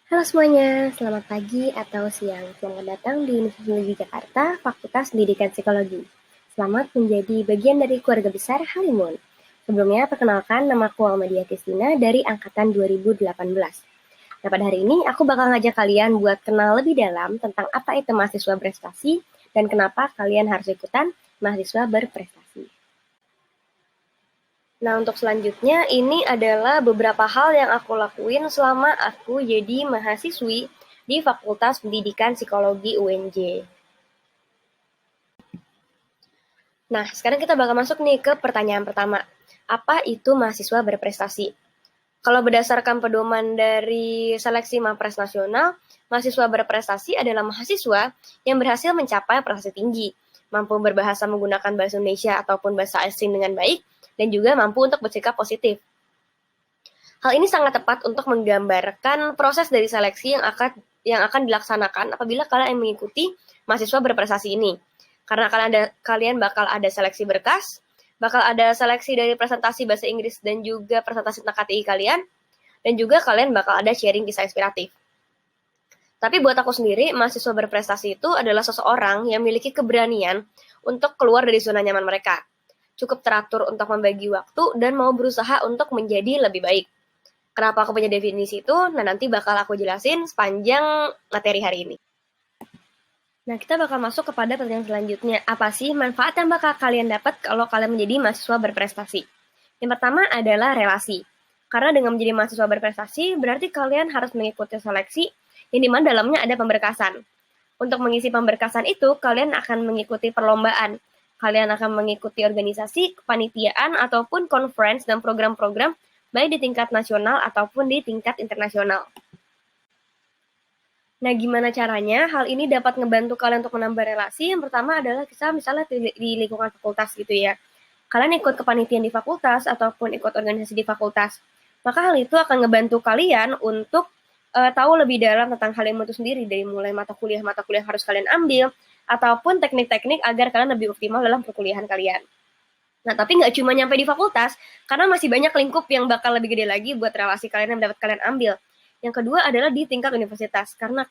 Halo semuanya, selamat pagi atau siang. Selamat datang di Universitas Negeri Jakarta, Fakultas Pendidikan Psikologi. Selamat menjadi bagian dari keluarga besar Halimun. Sebelumnya, perkenalkan namaku Almadia Kristina dari Angkatan 2018. Nah, pada hari ini aku bakal ngajak kalian buat kenal lebih dalam tentang apa itu mahasiswa berprestasi dan kenapa kalian harus ikutan mahasiswa berprestasi. Nah, untuk selanjutnya ini adalah beberapa hal yang aku lakuin selama aku jadi mahasiswi di Fakultas Pendidikan Psikologi UNJ. Nah, sekarang kita bakal masuk nih ke pertanyaan pertama. Apa itu mahasiswa berprestasi? Kalau berdasarkan pedoman dari seleksi Mapres Nasional, mahasiswa berprestasi adalah mahasiswa yang berhasil mencapai prestasi tinggi, mampu berbahasa menggunakan bahasa Indonesia ataupun bahasa asing dengan baik, dan juga mampu untuk bersikap positif. Hal ini sangat tepat untuk menggambarkan proses dari seleksi yang akan dilaksanakan apabila kalian mengikuti mahasiswa berprestasi ini. Karena kalian bakal ada seleksi berkas, bakal ada seleksi dari presentasi bahasa Inggris dan juga presentasi tentang KTI kalian, dan juga kalian bakal ada sharing kisah inspiratif. Tapi buat aku sendiri, mahasiswa berprestasi itu adalah seseorang yang memiliki keberanian untuk keluar dari zona nyaman mereka. Cukup teratur untuk membagi waktu dan mau berusaha untuk menjadi lebih baik. Kenapa aku punya definisi itu? Nah, nanti bakal aku jelasin sepanjang materi hari ini. Nah, kita bakal masuk kepada pertanyaan selanjutnya. Apa sih manfaat yang bakal kalian dapat kalau kalian menjadi mahasiswa berprestasi? Yang pertama adalah relasi. Karena dengan menjadi mahasiswa berprestasi, berarti kalian harus mengikuti seleksi yang dimana dalamnya ada pemberkasan. Untuk mengisi pemberkasan itu, kalian akan mengikuti perlombaan. Kalian akan mengikuti organisasi, kepanitiaan, ataupun conference dan program-program baik di tingkat nasional ataupun di tingkat internasional. Nah, gimana caranya hal ini dapat ngebantu kalian untuk menambah relasi? Yang pertama adalah kita misalnya di lingkungan fakultas gitu ya. Kalian ikut kepanitiaan di fakultas ataupun ikut organisasi di fakultas. Maka hal itu akan ngebantu kalian untuk tahu lebih dalam tentang hal itu sendiri, dari mulai mata kuliah harus kalian ambil, ataupun teknik-teknik agar kalian lebih optimal dalam perkuliahan kalian. Nah, tapi nggak cuma nyampe di fakultas, karena masih banyak lingkup yang bakal lebih gede lagi buat relasi kalian yang dapat kalian ambil. Yang kedua adalah di tingkat universitas, karena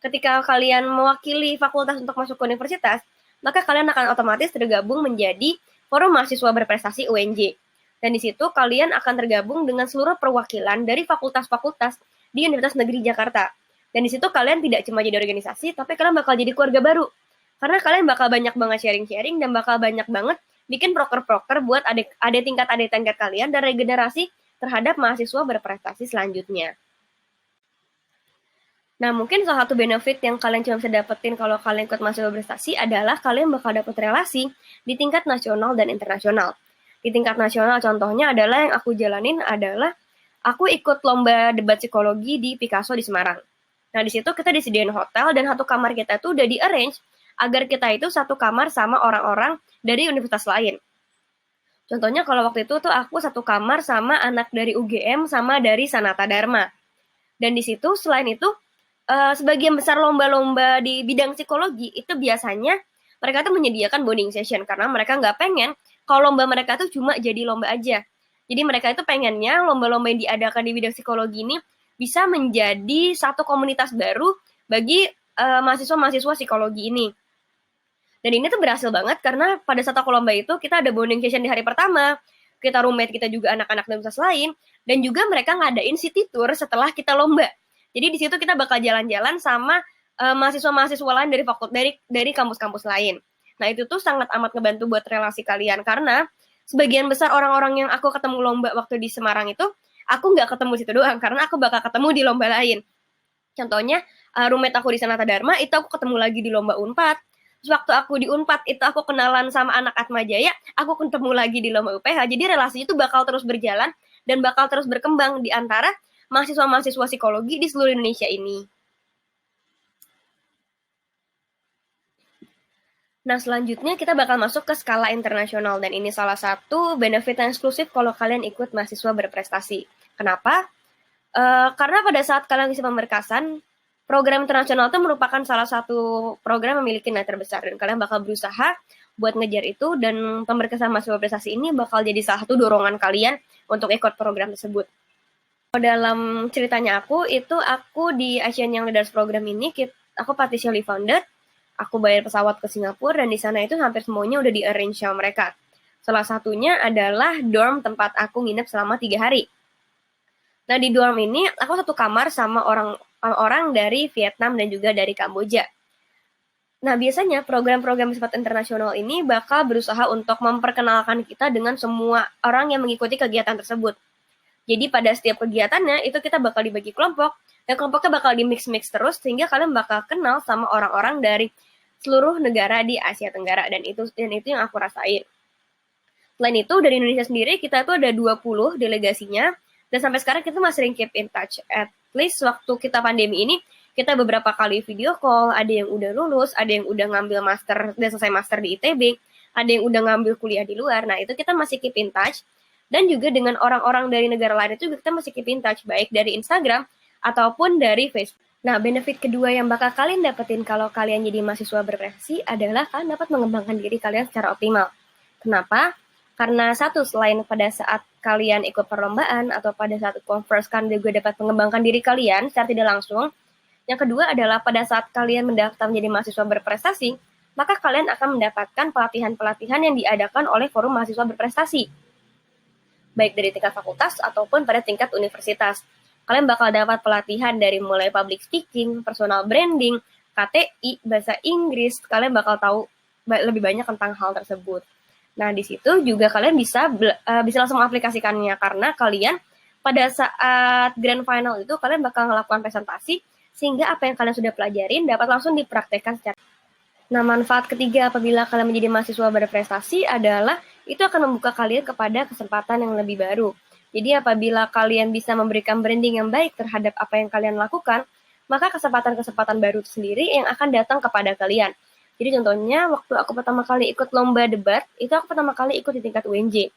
ketika kalian mewakili fakultas untuk masuk ke universitas, maka kalian akan otomatis tergabung menjadi Forum Mahasiswa Berprestasi UNJ. Dan di situ kalian akan tergabung dengan seluruh perwakilan dari fakultas-fakultas di Universitas Negeri Jakarta. Dan di situ kalian tidak cuma jadi organisasi, tapi kalian bakal jadi keluarga baru. Karena kalian bakal banyak banget sharing-sharing dan bakal banyak banget bikin proker-proker buat adik tingkat kalian dan regenerasi terhadap mahasiswa berprestasi selanjutnya. Nah, mungkin salah satu benefit yang kalian cuma bisa dapetin kalau kalian ikut mahasiswa berprestasi adalah kalian bakal dapet relasi di tingkat nasional dan internasional. Di tingkat nasional contohnya adalah yang aku jalanin adalah aku ikut lomba debat psikologi di Picasso di Semarang. Nah, di situ kita disediain hotel dan satu kamar kita itu udah di-arrange agar kita itu satu kamar sama orang-orang dari universitas lain. Contohnya kalau waktu itu tuh aku satu kamar sama anak dari UGM sama dari Sanata Dharma. Dan di situ selain itu sebagian besar lomba-lomba di bidang psikologi itu biasanya mereka tuh menyediakan bonding session karena mereka nggak pengen kalau lomba mereka tuh cuma jadi lomba aja. Jadi mereka itu pengennya lomba-lomba yang diadakan di bidang psikologi ini bisa menjadi satu komunitas baru bagi mahasiswa-mahasiswa psikologi ini. Dan ini tuh berhasil banget karena pada saat aku lomba itu kita ada bonding session di hari pertama, kita roommate kita juga anak-anak dari universitas lain, dan juga mereka ngadain city tour setelah kita lomba. Jadi di situ kita bakal jalan-jalan sama mahasiswa-mahasiswa lain dari kampus-kampus lain. Nah, itu tuh sangat amat ngebantu buat relasi kalian karena sebagian besar orang-orang yang aku ketemu lomba waktu di Semarang itu, aku nggak ketemu situ doang karena aku bakal ketemu di lomba lain. Contohnya roommate aku di Sanata Dharma itu aku ketemu lagi di lomba Unpad. Terus waktu aku di Unpad itu aku kenalan sama anak Atma Jaya, aku ketemu lagi di lomba UPH. Jadi relasi itu bakal terus berjalan dan bakal terus berkembang di antara mahasiswa-mahasiswa psikologi di seluruh Indonesia ini. Nah, selanjutnya kita bakal masuk ke skala internasional dan ini salah satu benefit yang eksklusif kalau kalian ikut mahasiswa berprestasi. Kenapa? Karena pada saat kalian isi pemberkasan, program internasional itu merupakan salah satu program yang memiliki nilai terbesar dan kalian bakal berusaha buat ngejar itu dan pemberkasan mahasiswa berprestasi ini bakal jadi salah satu dorongan kalian untuk ikut program tersebut. Dalam ceritanya aku di Asian Young Leaders Program ini aku partially funded, aku bayar pesawat ke Singapura, dan di sana itu hampir semuanya udah di-arrange sama mereka. Salah satunya adalah dorm tempat aku nginep selama 3 hari. Nah, di dorm ini aku satu kamar sama orang dari Vietnam dan juga dari Kamboja. Nah, biasanya program-program bersifat internasional ini bakal berusaha untuk memperkenalkan kita dengan semua orang yang mengikuti kegiatan tersebut. Jadi pada setiap kegiatannya itu kita bakal dibagi kelompok, dan kelompoknya bakal di-mix terus sehingga kalian bakal kenal sama orang-orang dari seluruh negara di Asia Tenggara, dan itu yang aku rasain. Selain itu, dari Indonesia sendiri kita tuh ada 20 delegasinya, dan sampai sekarang kita masih sering keep in touch. At least waktu kita pandemi ini, kita beberapa kali video call, ada yang udah lulus, ada yang udah ngambil master dan selesai master di ITB, ada yang udah ngambil kuliah di luar. Nah, itu kita masih keep in touch. Dan juga dengan orang-orang dari negara lain itu kita masih keep in touch, baik dari Instagram ataupun dari Facebook. Nah, benefit kedua yang bakal kalian dapetin kalau kalian jadi mahasiswa berprestasi adalah kalian dapat mengembangkan diri kalian secara optimal. Kenapa? Karena satu, selain pada saat kalian ikut perlombaan atau pada saat conference, kalian juga dapat mengembangkan diri kalian secara tidak langsung. Yang kedua adalah pada saat kalian mendaftar menjadi mahasiswa berprestasi, maka kalian akan mendapatkan pelatihan-pelatihan yang diadakan oleh forum mahasiswa berprestasi, baik dari tingkat fakultas ataupun pada tingkat universitas. Kalian bakal dapat pelatihan dari mulai public speaking, personal branding, KTI, bahasa Inggris. Kalian bakal tahu lebih banyak tentang hal tersebut. Nah, di situ juga kalian bisa langsung mengaplikasikannya, karena kalian pada saat grand final itu kalian bakal melakukan presentasi, sehingga apa yang kalian sudah pelajarin dapat langsung dipraktekkan secara. Nah, manfaat ketiga apabila kalian menjadi mahasiswa berprestasi adalah itu akan membuka kalian kepada kesempatan yang lebih baru. Jadi apabila kalian bisa memberikan branding yang baik terhadap apa yang kalian lakukan, maka kesempatan-kesempatan baru itu sendiri yang akan datang kepada kalian. Jadi contohnya waktu aku pertama kali ikut lomba debat, itu aku pertama kali ikut di tingkat UNJ.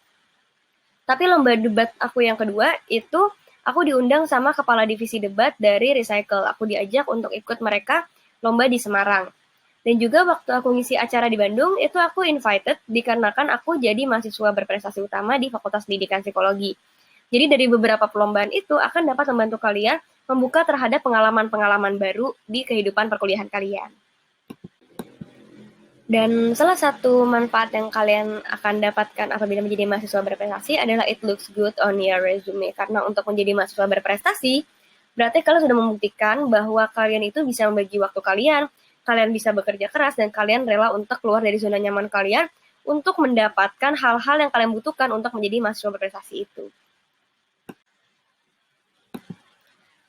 Tapi lomba debat aku yang kedua itu aku diundang sama kepala divisi debat dari Recycle. Aku diajak untuk ikut mereka lomba di Semarang. Dan juga waktu aku ngisi acara di Bandung, itu aku invited dikarenakan aku jadi mahasiswa berprestasi utama di Fakultas Pendidikan Psikologi. Jadi dari beberapa perlombaan itu akan dapat membantu kalian membuka terhadap pengalaman-pengalaman baru di kehidupan perkuliahan kalian. Dan salah satu manfaat yang kalian akan dapatkan apabila menjadi mahasiswa berprestasi adalah it looks good on your resume. Karena untuk menjadi mahasiswa berprestasi, berarti kalian sudah membuktikan bahwa kalian itu bisa membagi waktu kalian bisa bekerja keras, dan kalian rela untuk keluar dari zona nyaman kalian untuk mendapatkan hal-hal yang kalian butuhkan untuk menjadi mahasiswa berprestasi itu.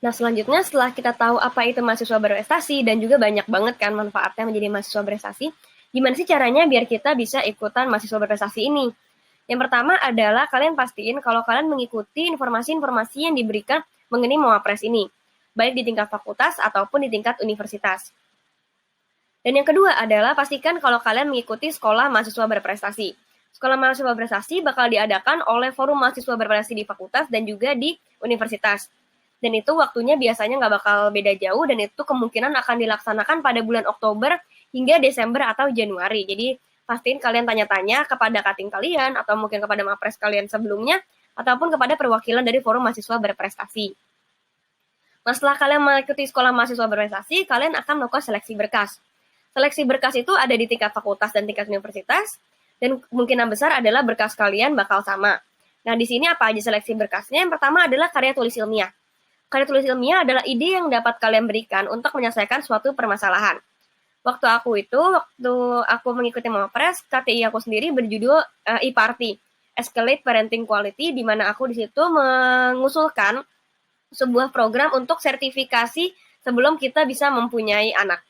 Nah, selanjutnya setelah kita tahu apa itu mahasiswa berprestasi dan juga banyak banget kan manfaatnya menjadi mahasiswa berprestasi, gimana sih caranya biar kita bisa ikutan mahasiswa berprestasi ini? Yang pertama adalah kalian pastiin kalau kalian mengikuti informasi-informasi yang diberikan mengenai Mawapres ini, baik di tingkat fakultas ataupun di tingkat universitas. Dan yang kedua adalah pastikan kalau kalian mengikuti sekolah mahasiswa berprestasi. Sekolah mahasiswa berprestasi bakal diadakan oleh forum mahasiswa berprestasi di fakultas dan juga di universitas. Dan itu waktunya biasanya nggak bakal beda jauh, dan itu kemungkinan akan dilaksanakan pada bulan Oktober hingga Desember atau Januari. Jadi pastiin kalian tanya-tanya kepada cutting kalian atau mungkin kepada mapres kalian sebelumnya ataupun kepada perwakilan dari forum mahasiswa berprestasi. Nah, setelah kalian mengikuti sekolah mahasiswa berprestasi, kalian akan melakukan seleksi berkas. Seleksi berkas itu ada di tingkat fakultas dan tingkat universitas, dan kemungkinan besar adalah berkas kalian bakal sama. Nah, di sini apa aja seleksi berkasnya? Yang pertama adalah karya tulis ilmiah. Karya tulis ilmiah adalah ide yang dapat kalian berikan untuk menyelesaikan suatu permasalahan. Waktu aku mengikuti Mawapres, KTI aku sendiri berjudul e-Party, Escalate Parenting Quality, di mana aku di situ mengusulkan sebuah program untuk sertifikasi sebelum kita bisa mempunyai anak.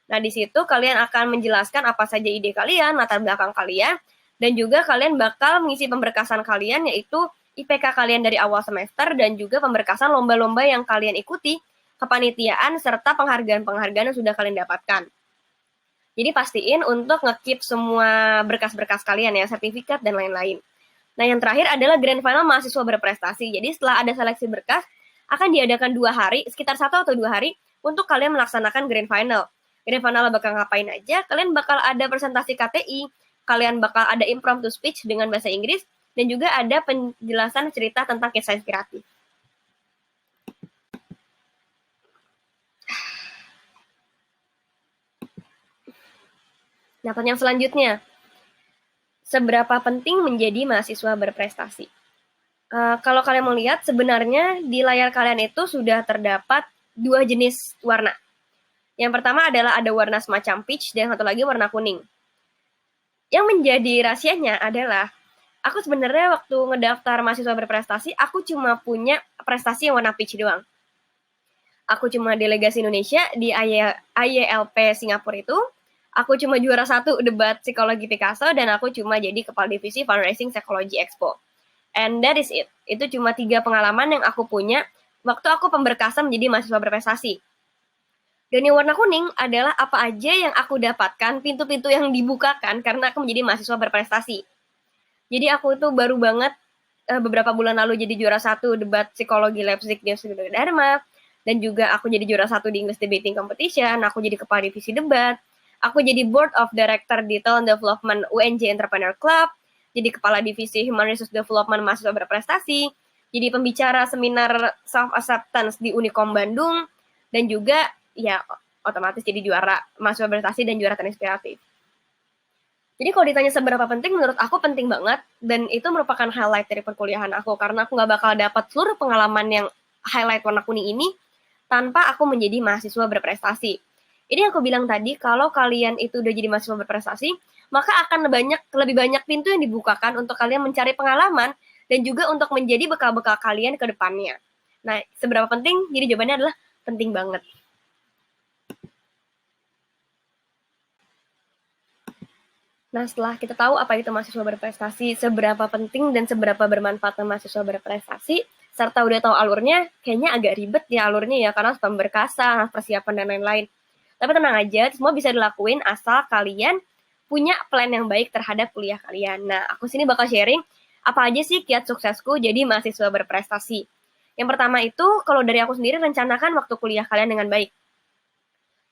Nah, di situ kalian akan menjelaskan apa saja ide kalian, latar belakang kalian, dan juga kalian bakal mengisi pemberkasan kalian, yaitu IPK kalian dari awal semester, dan juga pemberkasan lomba-lomba yang kalian ikuti, kepanitiaan, serta penghargaan-penghargaan yang sudah kalian dapatkan. Jadi pastiin untuk nge-keep semua berkas-berkas kalian ya, sertifikat dan lain-lain. Nah, yang terakhir adalah grand final mahasiswa berprestasi. Jadi setelah ada seleksi berkas, akan diadakan 2 hari, sekitar 1 atau 2 hari, untuk kalian melaksanakan grand final. Grand final bakal ngapain aja? Kalian bakal ada presentasi KTI, kalian bakal ada impromptu speech dengan bahasa Inggris, dan juga ada penjelasan cerita tentang kisah inspiratif. Nah, pertanyaan selanjutnya, seberapa penting menjadi mahasiswa berprestasi? Kalau kalian mau lihat, sebenarnya di layar kalian itu sudah terdapat dua jenis warna. Yang pertama adalah ada warna semacam peach dan satu lagi warna kuning. Yang menjadi rahasianya adalah aku sebenarnya waktu ngedaftar mahasiswa berprestasi, aku cuma punya prestasi yang warna peach doang. Aku cuma delegasi Indonesia di IELP Singapura itu. Aku cuma juara 1 debat psikologi Picasso dan aku cuma jadi kepala divisi fundraising Psychology Expo. And that is it. Itu cuma 3 pengalaman yang aku punya waktu aku pemberkasan menjadi mahasiswa berprestasi. Dan yang warna kuning adalah apa aja yang aku dapatkan, pintu-pintu yang dibukakan karena aku menjadi mahasiswa berprestasi. Jadi aku tuh baru banget beberapa bulan lalu jadi juara 1 debat psikologi Leipzig di Universitas Dharma, dan juga aku jadi juara 1 di English Debating Competition, aku jadi kepala divisi debat, aku jadi board of director di Talent Development UNJ Entrepreneur Club, jadi kepala divisi Human Resource Development mahasiswa berprestasi, jadi pembicara seminar self-acceptance di Unikom Bandung, dan juga ya otomatis jadi juara mahasiswa berprestasi dan juara terinspiratif. Jadi kalau ditanya seberapa penting, menurut aku penting banget, dan itu merupakan highlight dari perkuliahan aku, karena aku nggak bakal dapat seluruh pengalaman yang highlight warna kuning ini tanpa aku menjadi mahasiswa berprestasi. Ini yang aku bilang tadi, kalau kalian itu udah jadi mahasiswa berprestasi, maka akan lebih banyak pintu yang dibukakan untuk kalian mencari pengalaman, dan juga untuk menjadi bekal-bekal kalian ke depannya. Nah, seberapa penting? Jadi jawabannya adalah penting banget. Nah, setelah kita tahu apa itu mahasiswa berprestasi, seberapa penting dan seberapa bermanfaat mahasiswa berprestasi, serta udah tahu alurnya, kayaknya agak ribet ya alurnya ya, karena harus pemberkasan, harus persiapan, dan lain-lain. Tapi tenang aja, semua bisa dilakuin asal kalian punya plan yang baik terhadap kuliah kalian. Nah, aku sini bakal sharing apa aja sih kiat suksesku jadi mahasiswa berprestasi. Yang pertama itu, kalau dari aku sendiri, rencanakan waktu kuliah kalian dengan baik.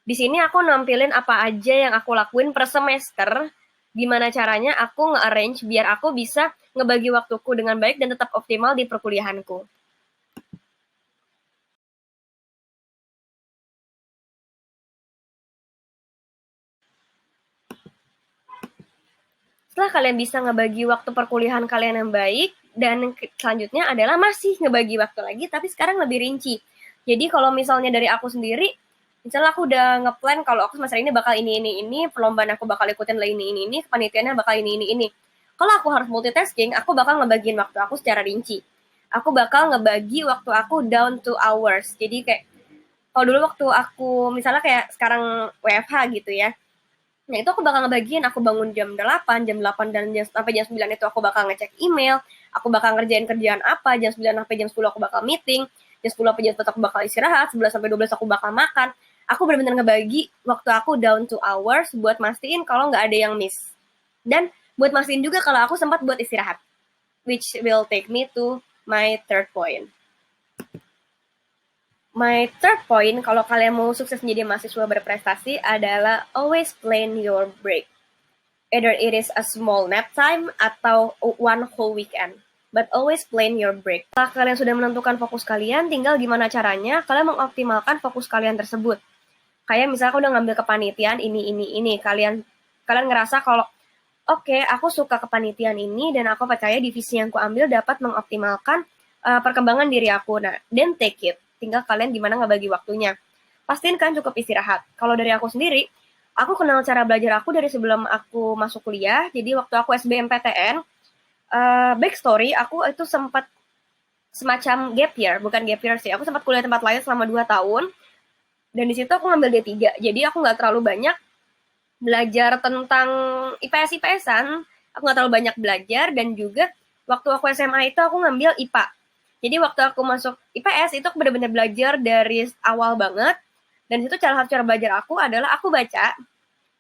Di sini aku nampilin apa aja yang aku lakuin per semester, gimana caranya aku nge-arrange biar aku bisa ngebagi waktuku dengan baik dan tetap optimal di perkuliahanku. Setelah kalian bisa ngebagi waktu perkuliahan kalian yang baik, dan selanjutnya adalah masih ngebagi waktu lagi, tapi sekarang lebih rinci. Jadi kalau misalnya dari aku sendiri, misalnya aku udah ngeplan kalau aku semester ini bakal ini, perlombaan aku bakal ikutin ini, kepanitiaannya bakal ini. Kalau aku harus multitasking, aku bakal ngebagiin waktu aku secara rinci. Aku bakal ngebagi waktu aku down to hours. Jadi kayak, kalau dulu waktu aku, misalnya kayak sekarang WFH gitu ya, nah itu aku bakal ngebagiin, aku bangun jam 8 dan sampai jam 9 itu aku bakal ngecek email, aku bakal ngerjain kerjaan apa, jam 9 sampai jam 10 aku bakal meeting, jam 10 sampai jam 11 aku bakal istirahat, 11 sampai 12 aku bakal makan. Aku benar-benar ngebagi waktu aku down to hours buat mastiin kalau nggak ada yang miss. Dan buat mastiin juga kalau aku sempat buat istirahat. Which will take me to my third point. My third point, kalau kalian mau sukses menjadi mahasiswa berprestasi, adalah always plan your break. Either it is a small nap time atau one whole weekend. But always plan your break. Setelah kalian sudah menentukan fokus kalian, tinggal gimana caranya kalian mengoptimalkan fokus kalian tersebut. Kayak misalnya aku udah ngambil kepanitiaan ini. Kalian ngerasa kalau oke, aku suka kepanitiaan ini dan aku percaya divisi yang aku ambil dapat mengoptimalkan perkembangan diri aku. Nah, then take it. Tinggal kalian gimana ngebagi waktunya. Pastiin kan cukup istirahat. Kalau dari aku sendiri, aku kenal cara belajar aku dari sebelum aku masuk kuliah. Jadi waktu aku SBMPTN, backstory, aku itu sempat semacam gap year, bukan gap year sih. Aku sempat kuliah tempat lain selama 2 tahun. Dan di situ aku ngambil D3. Jadi aku nggak terlalu banyak belajar tentang IPS-IPSan. Aku nggak terlalu banyak belajar, dan juga waktu aku SMA itu aku ngambil IPA. Jadi waktu aku masuk IPS itu aku benar-benar belajar dari awal banget. Dan itu cara belajar aku adalah aku baca.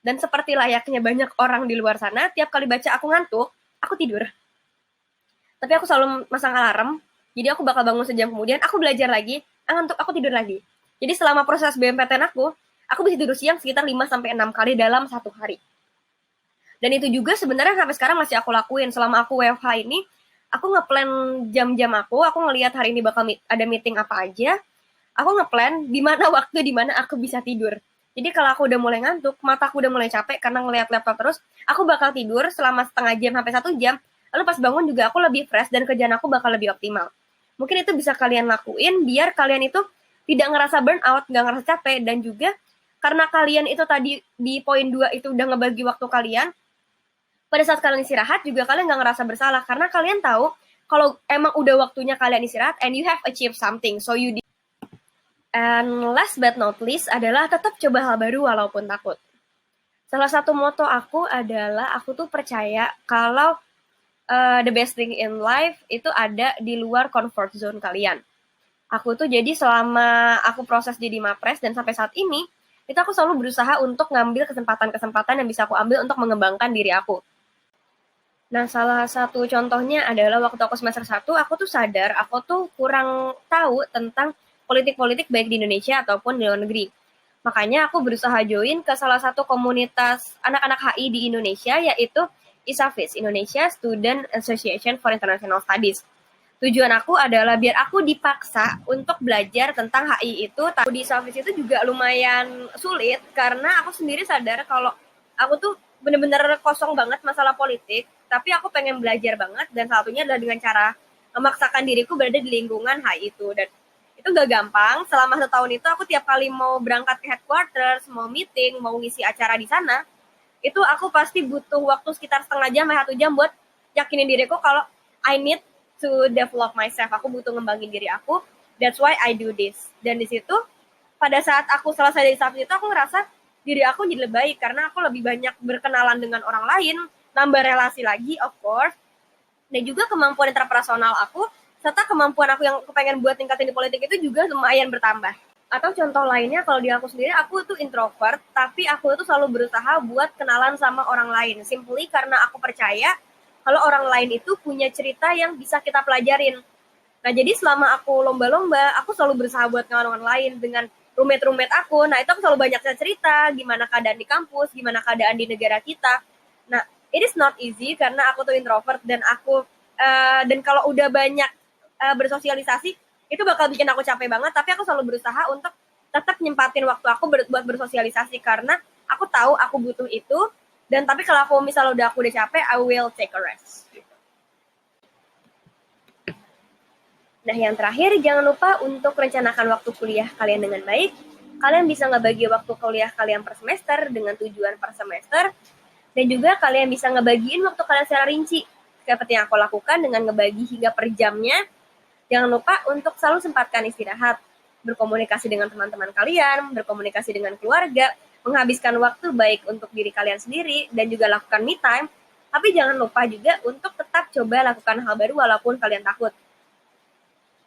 Dan seperti layaknya banyak orang di luar sana, tiap kali baca aku ngantuk, aku tidur. Tapi aku selalu masang alarm. Jadi aku bakal bangun sejam kemudian, aku belajar lagi, ngantuk, aku tidur lagi. Jadi selama proses BMPTN aku bisa tidur siang sekitar 5-6 kali dalam satu hari. Dan itu juga sebenarnya sampai sekarang masih aku lakuin. Selama aku WFH ini, aku ngeplan jam-jam aku ngelihat hari ini bakal ada meeting apa aja, aku ngeplan di mana waktu di mana aku bisa tidur. Jadi kalau aku udah mulai ngantuk, mataku udah mulai capek karena ngeliat laptop terus, aku bakal tidur selama setengah jam sampai 1 jam, lalu pas bangun juga aku lebih fresh dan kerjaan aku bakal lebih optimal. Mungkin itu bisa kalian lakuin biar kalian itu tidak ngerasa burnout, nggak ngerasa capek, dan juga karena kalian itu tadi di poin 2 itu udah ngebagi waktu kalian, pada saat kalian istirahat juga kalian nggak ngerasa bersalah karena kalian tahu kalau emang udah waktunya kalian istirahat and you have achieved something, so you. And last but not least adalah tetap coba hal baru walaupun takut. Salah satu moto aku adalah aku tuh percaya kalau the best thing in life itu ada di luar comfort zone kalian. Aku tuh jadi selama aku proses jadi mapres dan sampai saat ini, itu aku selalu berusaha untuk ngambil kesempatan-kesempatan yang bisa aku ambil untuk mengembangkan diri aku. Nah, salah satu contohnya adalah waktu aku semester 1, aku tuh sadar aku tuh kurang tahu tentang politik-politik baik di Indonesia ataupun di luar negeri. Makanya aku berusaha join ke salah satu komunitas anak-anak HI di Indonesia, yaitu ISAFIS, Indonesia Student Association for International Studies. Tujuan aku adalah biar aku dipaksa untuk belajar tentang HI itu. Di ISAFIS itu juga lumayan sulit, karena aku sendiri sadar kalau aku tuh bener-bener kosong banget masalah politik, tapi aku pengen belajar banget, dan salah satunya adalah dengan cara memaksakan diriku berada di lingkungan HI itu. Dan itu gak gampang. Selama 1 tahun itu aku tiap kali mau berangkat ke headquarters, mau meeting, mau ngisi acara di sana, itu aku pasti butuh waktu sekitar setengah jam atau 1 jam buat yakinin diriku kalau I need to develop myself. Aku butuh ngembangin diri aku. That's why I do this. Dan di situ pada saat aku selesai dari staff itu, aku ngerasa diri aku jadi lebih baik karena aku lebih banyak berkenalan dengan orang lain, nambah relasi lagi, of course, dan juga kemampuan interpersonal aku, serta kemampuan aku yang kepengen buat tingkatin di politik itu juga lumayan bertambah. Atau contoh lainnya, kalau di aku sendiri, aku tuh introvert, tapi aku tuh selalu berusaha buat kenalan sama orang lain, simply karena aku percaya kalau orang lain itu punya cerita yang bisa kita pelajarin. Nah, jadi selama aku lomba-lomba, aku selalu berusaha buat kenal orang lain dengan roommate-roommate aku. Nah, itu aku selalu banyak cerita, gimana keadaan di kampus, gimana keadaan di negara kita. Nah, it is not easy karena aku tuh introvert, dan dan kalau udah banyak bersosialisasi, itu bakal bikin aku capek banget, tapi aku selalu berusaha untuk tetap nyempatin waktu aku buat bersosialisasi karena aku tahu aku butuh itu, dan tapi kalau aku misalnya udah capek, I will take a rest. Nah, yang terakhir, jangan lupa untuk rencanakan waktu kuliah kalian dengan baik. Kalian bisa ngebagi waktu kuliah kalian per semester dengan tujuan per semester. Dan juga kalian bisa ngebagiin waktu kalian secara rinci. Seperti yang aku lakukan dengan ngebagi hingga per jamnya. Jangan lupa untuk selalu sempatkan istirahat. Berkomunikasi dengan teman-teman kalian, berkomunikasi dengan keluarga, menghabiskan waktu baik untuk diri kalian sendiri, dan juga lakukan me time. Tapi jangan lupa juga untuk tetap coba lakukan hal baru walaupun kalian takut.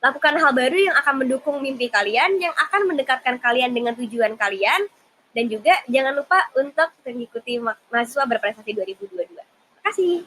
Lakukan hal baru yang akan mendukung mimpi kalian, yang akan mendekatkan kalian dengan tujuan kalian, dan juga jangan lupa untuk mengikuti mahasiswa berprestasi 2022. Terima kasih.